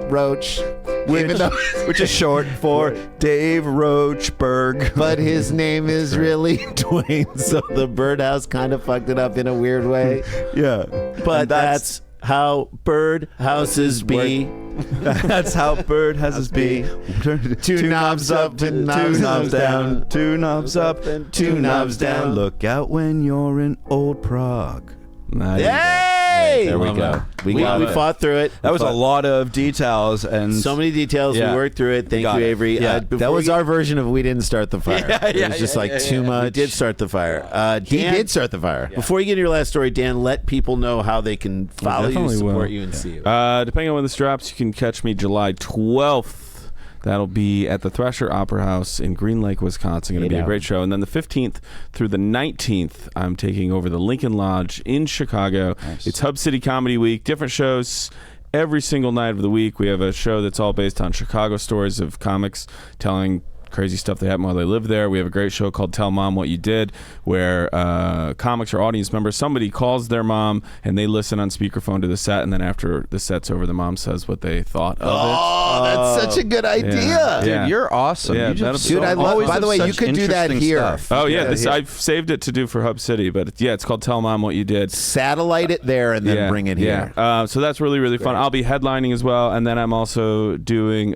Roach. Which is short for Dave Roachberg. But his name is really Dwayne, so the birdhouse kind of fucked it up in a weird way. Yeah. But that's how birdhouses be. That's how birdhouses be. Two knobs up and two knobs down. Two knobs up and two knobs down. Look out when you're in old Prague. Yay! There we Love go. that. We fought through it. That was a lot of details and So many details. Yeah. We worked through it. Thank Got you, it. Avery. Yeah. That was our version of we didn't start the fire. It was just too much. We did start the fire. He did start the fire. Before you get into your last story, Dan, let people know how they can follow you, definitely support will. you, and see you. Depending on when this drops, you can catch me July 12th. That'll be at the Thrasher Opera House in Green Lake, Wisconsin. Going to be a great show. And then the 15th through the 19th, I'm taking over the Lincoln Lodge in Chicago. Nice. It's Hub City Comedy Week. Different shows every single night of the week. We have a show that's all based on Chicago stories of comics telling crazy stuff that happened while they lived there. We have a great show called Tell Mom What You Did, where comics or audience members, somebody calls their mom and they listen on speakerphone to the set, and then after the set's over, the mom says what they thought of it. Oh, that's such a good idea. Dude, you're awesome. Yeah, You just dude, I love. always By the have way, you such could do that interesting here. stuff. Oh yeah, I've saved it to do for Hub City, but it's called Tell Mom What You Did. Satellite it there and then bring it here. Yeah. So that's really, really fun. I'll be headlining as well, and then I'm also doing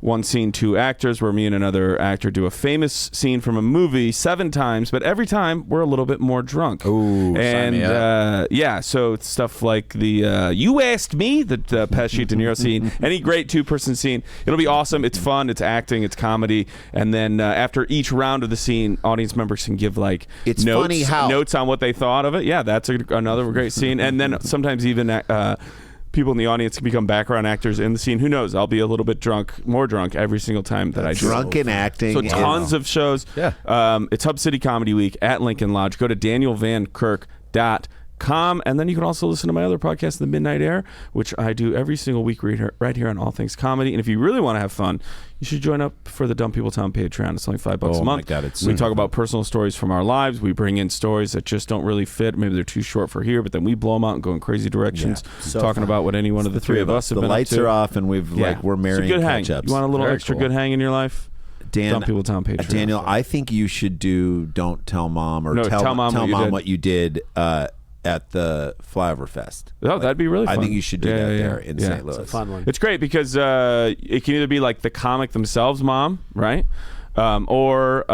one scene, two actors, where me and another actor do a famous scene from a movie 7 times, but every time we're a little bit more drunk. Ooh, and so it's stuff like the You Asked Me, the Pesci De Niro scene, any great 2-person scene. It'll be awesome. It's fun. It's acting. It's comedy. And then after each round of the scene, audience members can give notes on what they thought of it. Yeah, that's another great scene. And then sometimes even people in the audience can become background actors in the scene. Who knows? I'll be a little bit more drunk every single time that I do. Drunken acting. So tons of shows. Yeah. It's Hub City Comedy Week at Lincoln Lodge. Go to danielvankirk.com, and then you can also listen to my other podcast, The Midnight Air, which I do every single week right here on All Things Comedy. And if you really want to have fun, you should join up for the Dumb People Town Patreon. It's only $5 a month. my God, it's we talk about personal stories from our lives. We bring in stories that just don't really fit. Maybe they're too short for here, but then we blow them out and go in crazy directions, talking about what any one of the three of us have the been lights up to. are off, and we're marrying good hang. catch-ups. You want a little Very extra cool. good hang in your life? Dan, Dumb People Town Patreon. Daniel, I think you should do Don't Tell Mom or No, Tell Mom What What You Did at the Flyover Fest. Oh, that'd be really fun. I think you should do that there in St. Louis. It's a fun one. It's great because it can either be like the comic themselves, mom, right? Or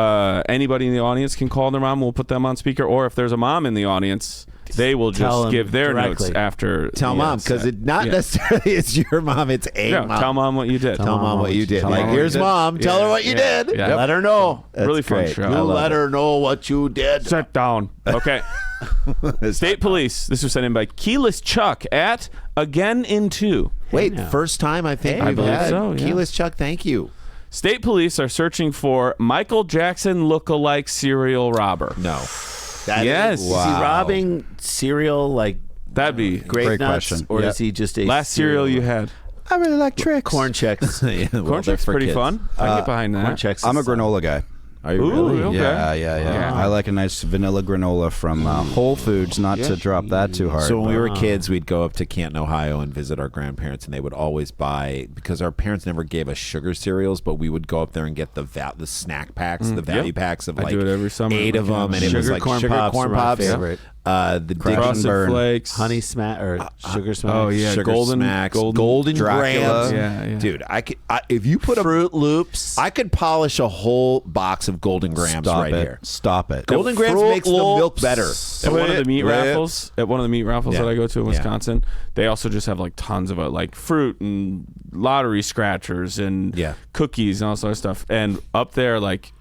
anybody in the audience can call their mom. We'll put them on speaker. Or if there's a mom in the audience, they will Tell just them give their directly. notes after. Tell Mom, because it not necessarily it's your mom, it's a mom. Tell mom what you did. Tell Mom what you did. Tell Like, Mom what here's you did. Mom. Tell her what you did. Yeah. Let her know. That's Really fun great. show. You I love let her know what you did. Sit down. Okay. State Police. This was sent in by Keyless Chuck at Again in 2. Wait, first time I think I we've believe had so, yeah. Keyless Chuck. Thank you. State Police are searching for Michael Jackson look-alike serial robber. No. Yes. Is he robbing cereal like That'd be grape Great nuts, question. or Yeah. is he just a last cereal you had. I really like tricks. corn checks? Corn Checks pretty fun. I can get behind that. Corn checks. I'm a is- granola guy. Are you Ooh, really? okay. Yeah. I like a nice vanilla granola from Whole Foods, not to drop that too hard. So when we but- were kids, we'd go up to Canton, Ohio, and visit our grandparents, and they would always buy, because our parents never gave us sugar cereals, but we would go up there and get the snack packs, the value packs of I like do it every summer. 8 of them, and it was Sugar like corn sugar pops corn were my pops. favorite. The Frosted Burn. Flakes, honey smack or sugar smack. oh yeah, sugar golden smacks, golden Dracula. grams. Yeah. Dude, if you put Fruit Loops. I could polish a whole box of Golden Grams Stop here. Stop it. Golden Grams Fruit makes the milk Loops. better. At one of the meat Right. raffles, that I go to in Wisconsin, they also just have like tons of it, like fruit and lottery scratchers and cookies and all sort of stuff. And up there, like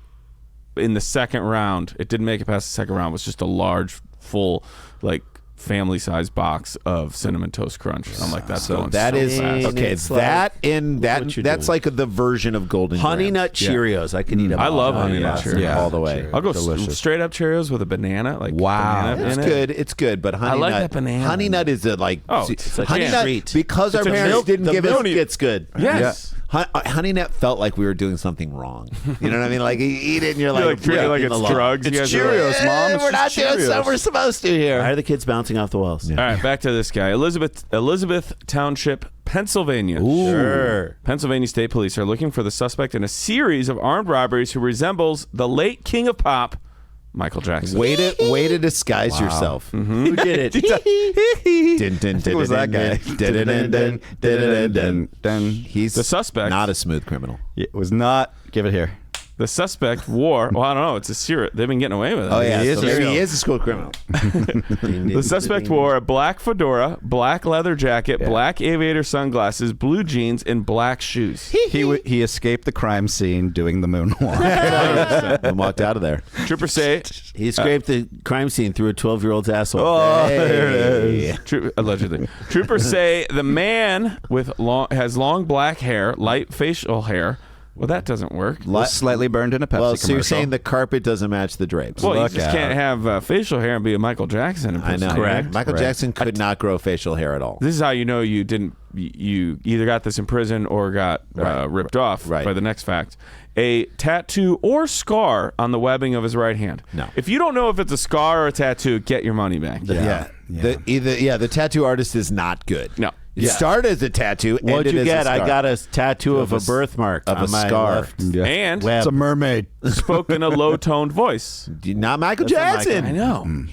in the second round, it didn't make it past the second round. Was just a large, full, like family-sized box of Cinnamon Toast Crunch. I'm like, that's going That so is fast. okay. It's That like- in that what you're that's doing. like the version of Golden Honey Grams. Nut Cheerios. I can eat them. I all. love Honey Nut Yeah. Cheerios. Yeah. all the way. I'll go Delicious. straight up Cheerios with a banana. Like Wow. banana It's in good. It's good, but Honey like Nut. that banana. Honey Nut is a like. Oh, see, it's like Honey a Nut treat. because our It's a parents milk- didn't The give milk us. gets good. it. Yes. Honey Nut felt like we were doing something wrong. You know what I mean? Like you eat it and you're You're like, like treating it like breaking it's the law. drugs. You It's guys are like- Cheerios, Mom. It's We're not just doing Cheerios. what we're supposed to Why here. are the kids bouncing off the walls? All right, back to this guy. Elizabeth Township, Pennsylvania. Sure. Pennsylvania State Police are looking for the suspect in a series of armed robberies who resembles the late king of pop, Michael Jackson. Way to disguise yourself. Who did it? It was that guy. He's The suspect. not a smooth criminal. It was not. Give it here. The suspect wore, well, I don't know, it's a serious. They've been getting away with it. Oh yeah, He is so a maybe serial. he is a school criminal. The suspect wore a black fedora, black leather jacket, black aviator sunglasses, blue jeans, and black shoes. He escaped the crime scene doing the moonwalk. and walked out of there. Troopers say, He scraped the crime scene through a 12-year-old's asshole. Oh, there it is. allegedly. Troopers say the man has long black hair, light facial hair. Well, that doesn't work. Was slightly burned in a Pepsi Well, so you're commercial. saying the carpet doesn't match the drapes? Well, you Look just out. can't have facial hair and be a Michael Jackson I know. impersonator. Michael Right. Jackson could not grow facial hair at all. This is how you know you didn't. You either got this in prison or got ripped off Right. by the next fact. A tattoo or scar on the webbing of his right hand. No. If you don't know if it's a scar or a tattoo, get your money back. Yeah. The tattoo artist is not good. No. It started as a tattoo. What'd ended you as get? A I scar. got a tattoo of a birthmark of on a my scar. left Yeah. And web. It's a mermaid. spoke in a low-toned voice. Not Michael That's not Jackson. I know.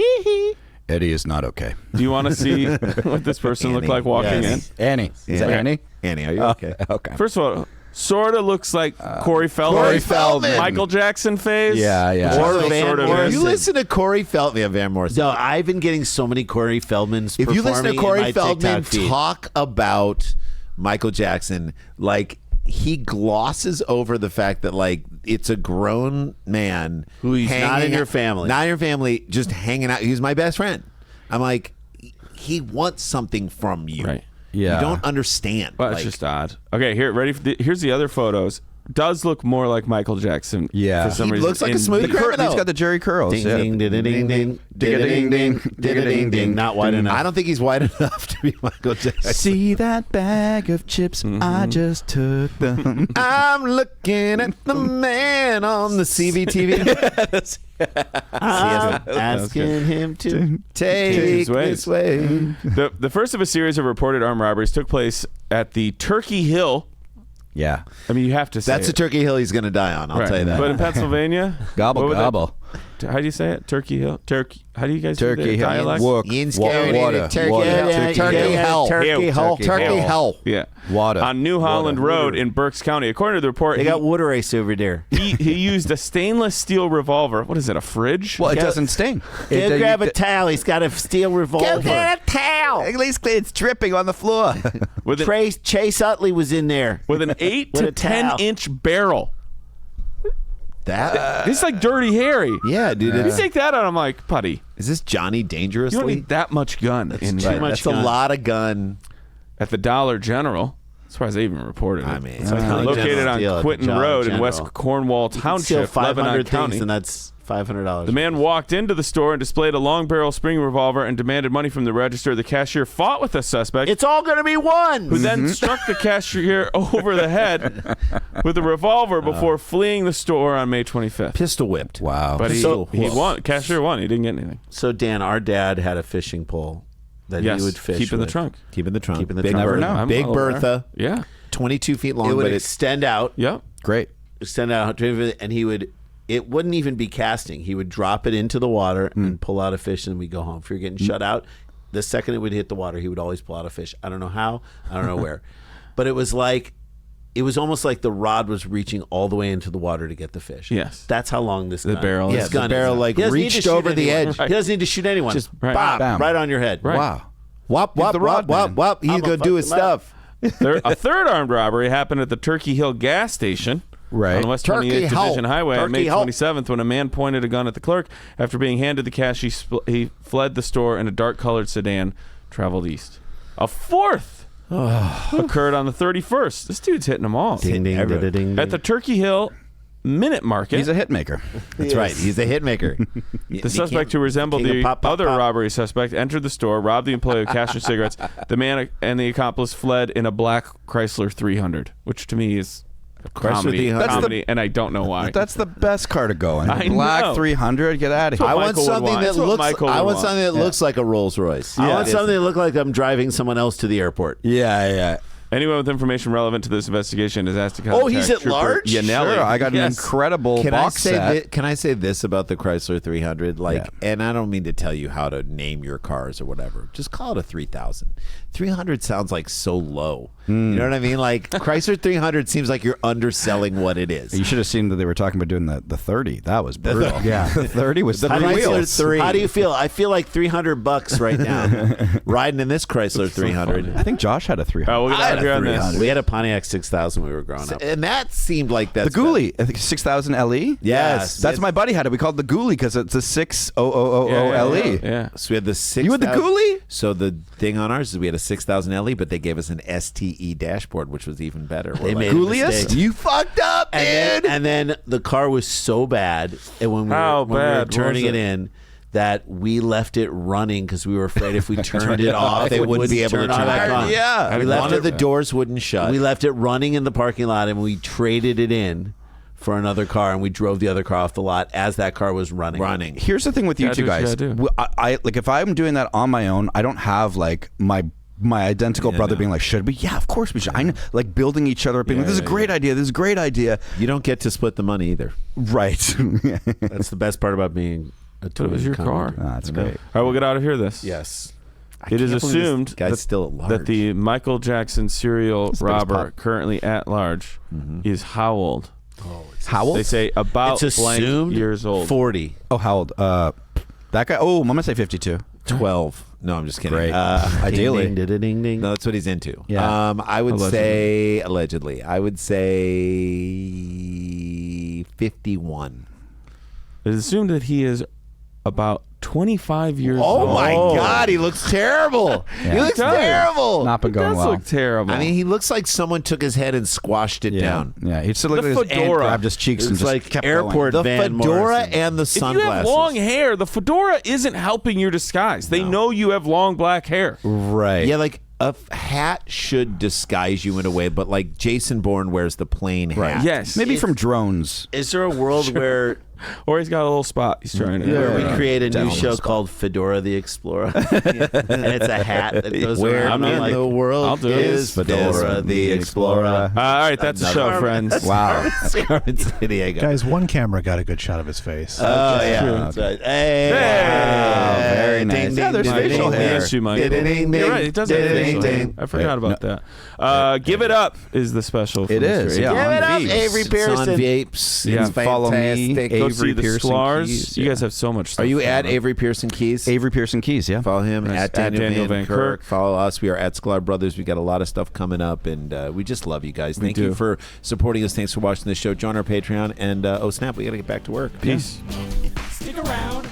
Eddie is not okay. Do you want to see what this person looked Annie. like walking Yes. Annie. Is that Annie? Annie, are you okay? Okay. in? First of all, sort of looks like Corey Feldman. Corey Feldman. Michael Jackson phase. Yeah, yeah. Which Or also Van sort of Morrison. is. You listen to Corey Feldman, Van Morrison. No, I've been getting so many Corey Feldmans. If you listen to performing in Corey my Feldman TikTok feed. talk about Michael Jackson, like he glosses over the fact that like it's a grown man Who's not hanging in your out- family. not in your family, just hanging out. He's my best friend. I'm like, he wants something from you. Right. Yeah. You don't understand. Well, it's Like, just odd. Okay, here, ready? Here's the other photos. Does look more like Michael Jackson. Yeah. for some He reason. looks like a In smooth the- criminal. He's got the Jerry curls. Ding, yeah. ding, ding, ding, ding, ding, ding, ding, ding, ding. Not wide enough. I don't think he's wide enough to be Michael Jackson. See that bag of chips? I just took them. I'm looking at the man on the CVTV. I'm asking him to Take his ways. this way. The first of a series of reported armed robberies took place at the Turkey Hill. Yeah. I mean, you have to say That's a it. Turkey Hill he's going to die on. I'll Right. tell you that. But in Pennsylvania, Gobble, what would that- gobble. how do you say it? Turkey Hill. Turkey. How do you guys Turkey do the Hill. dialect? Walk. Ian's Wa- carrying it. water. Turkey Water. Hill. Turkey Turkey Hill. Hill. Turkey Hill. Turkey Hill. Yeah. Water. On New Holland Water. Road in Berks County. According to the report, They got wood race over there. he used a stainless steel revolver. What is it? A fridge? Well, it doesn't sting. Go grab a towel. He's got a steel revolver. a towel. At least it's dripping on the floor. with an, Chase Utley was in there. with an 8 With to a towel. 10-inch barrel. That? It's like Dirty Harry. Yeah, dude. You it's- take that out, I'm like, putty. Is this Johnny You don't Dangerously? need that much gun in Right, too much That's gun. a lot of gun. At the Dollar General. I'm surprised they even reported it. I mean, It's it's a located general on deal at the Quinton Dollar Road in General. West Cornwall You can Township, steal Lebanon 500 County. things, and that's $500. The man walked into the store and displayed a long barrel spring revolver and demanded money from the register. The cashier fought with the suspect, It's all going to be one. who then struck the cashier over the head with a revolver before fleeing the store on May 25th. Pistol whipped. Wow. But he So- won. Cashier won. He didn't get anything. So, Dan, our dad had a fishing pole that Yes, he would fish keep in the with. trunk. Keep in the trunk. Keep in the Big trunk. Never Bertha. know. I'm Big well aware. Bertha. Yeah. 22 feet long, It would but it's extend out, Yep. Great. and he would it wouldn't even be casting. He would drop it into the water and pull out a fish, and we'd go home. If you're getting shut out, the second it would hit the water, he would always pull out a fish. I don't know how. I don't know where. But it was almost like the rod was reaching all the way into the water to get the fish. Yes. That's how long this gun. barrel This is. gun The barrel is. like He doesn't need reached to shoot over the anyone. edge. He doesn't need to shoot anyone. Just bam, bam. right on your head. Right. Wow. Whop, whop, the whop, rod whop, man. whop. He's I'ma going to do fuck his him up. stuff. A third armed robbery happened at the Turkey Hill gas station. Right. On the West Turkey 28th Hill. Division Highway on May Turkey Hill. 27th when a man pointed a gun at the clerk. After being handed the cash, he fled the store in a dark-colored sedan, traveled east. A fourth occurred on the 31st. This dude's hitting them all. Ding, ding, ding, ding, ding. At the Turkey Hill Minute Market. He's a hit maker. That's right. He's a hit maker. The suspect, who resembled king of the pop, pop, other pop. robbery suspect, entered the store, robbed the employee of cash and cigarettes. The man and the accomplice fled in a black Chrysler 300, which to me is a comedy, 300. That's comedy, and I don't know why. That's the best car to go in. I Black know. 300. Get out of here. I want Michael would something want. that That's what looks. Michael I would want want. something that looks like a Rolls Royce. I want something that looks like I'm driving someone else to the airport. Yeah. Anyone with information relevant to this investigation is asked to contact he's at Trooper large? Yanelli. Sure, I got an Yes. incredible box set. Can I say this about the Chrysler 300? Yeah. And I don't mean to tell you how to name your cars or whatever. Just call it a 3000. 300 sounds like so low. You know what I mean? Like Chrysler 300 seems like you're underselling what it is. You should have seen that they were talking about doing the 30. That was brutal. Yeah. The 30 was the How do you feel? wheels. How do you feel? I feel like $300 right now riding in this Chrysler 300. I think Josh had a 300. Oh, we'll get I out had of here a on this. 300. We had a Pontiac 6000 when we were growing up. And that seemed like that's The Ghoulie, I think 6000 LE. Yes. That's my buddy had it. We called it the Ghoulie because it's a 6000 LE. Yeah. So we had the 6000. You had the Ghoulie? So the thing on ours is we had a 6000 LE, but they gave us an STE dashboard, which was even better. They made a mistake. You fucked up, dude. And then the car was so bad, and when we How were, when we were bad was turning it? it in, that we left it running because we were afraid if we turned it off, They wouldn't be able to turn turn it back it on. Yeah. We left One of the doors wouldn't shut. We left it running in the parking lot, and we traded it in for another car, and we drove the other car off the lot as that car was running. Here's the thing with you Gotta two do what you guys. gotta do. I like if I'm doing that on my own, I don't have like my identical brother being like, should we? Yeah, of course we should. I know, like building each other up, being like, this is a great idea. This is a great idea. You don't get to split the money either. Right. That's the best part about being a But it was your car. That's great. All right, we'll get out of here. This. Yes. It is assumed guy's still at large. that the Michael Jackson serial robber pop. currently at large is how old? How old? They say about It's blank assumed years old. 40. Oh, how old? That guy. Oh, I'm gonna say 52. 12. No, I'm just kidding. Great. Ideally. Ding, ding, ding, ding, ding. No, that's what he's into. Yeah. I would Allegedly. say, allegedly, I would say 51. It is assumed that he is about 25 years Oh old. my God, he looks terrible. He Yeah. looks He does. terrible. Not been It going does well. look terrible. I mean, he looks like someone took his head and squashed it down. Yeah, he still looked The like his aunt fedora. grabbed his cheeks and It's just like kept airport going. The Van fedora Morrison. and the if you sunglasses. have long hair, the fedora isn't helping your disguise. They know you have long black hair. Right. Yeah, like a hat should disguise you in a way, but like Jason Bourne wears the plain hat. Yes. Maybe from drones. Is there a world where Or he's got a little spot he's trying to. where we create a new Down show spot. called Fedora the Explorer, and it's a hat that goes Where around I'm on in like the I'll world do it. is Fedora the Explorer. All right, that's the show, friends. Wow. Carmen Sandiego. Guys, one camera got a good shot of his face. Oh, yeah. true. That's right. Hey. Wow, very nice. Ding, Yeah, ding, there's ding, facial ding, hair. Yes, you might. Ding, ding, ding, You're right. It does have ding, facial ding, hair. ding. I forgot about that. Give It Up is the special. For It Mr. is, Avery. yeah. Give on it up, Vapes. Avery It's Pearson. on Vapes. Yeah, It's follow me, fantastic. Go Avery see the Pearson Sklars. Keys, You yeah. guys have so much stuff. Are you going at on. Avery Pearson Keys? Avery Pearson Keys, yeah. Follow him Nice. at Daniel Van Kirk. Kirk. Follow us. We are at Sklar Brothers. We got a lot of stuff coming up, and we just love you guys. Thank you do. for supporting us. Thanks for watching this show. Join our Patreon, and oh snap, we got to get back to work. Peace. Stick around.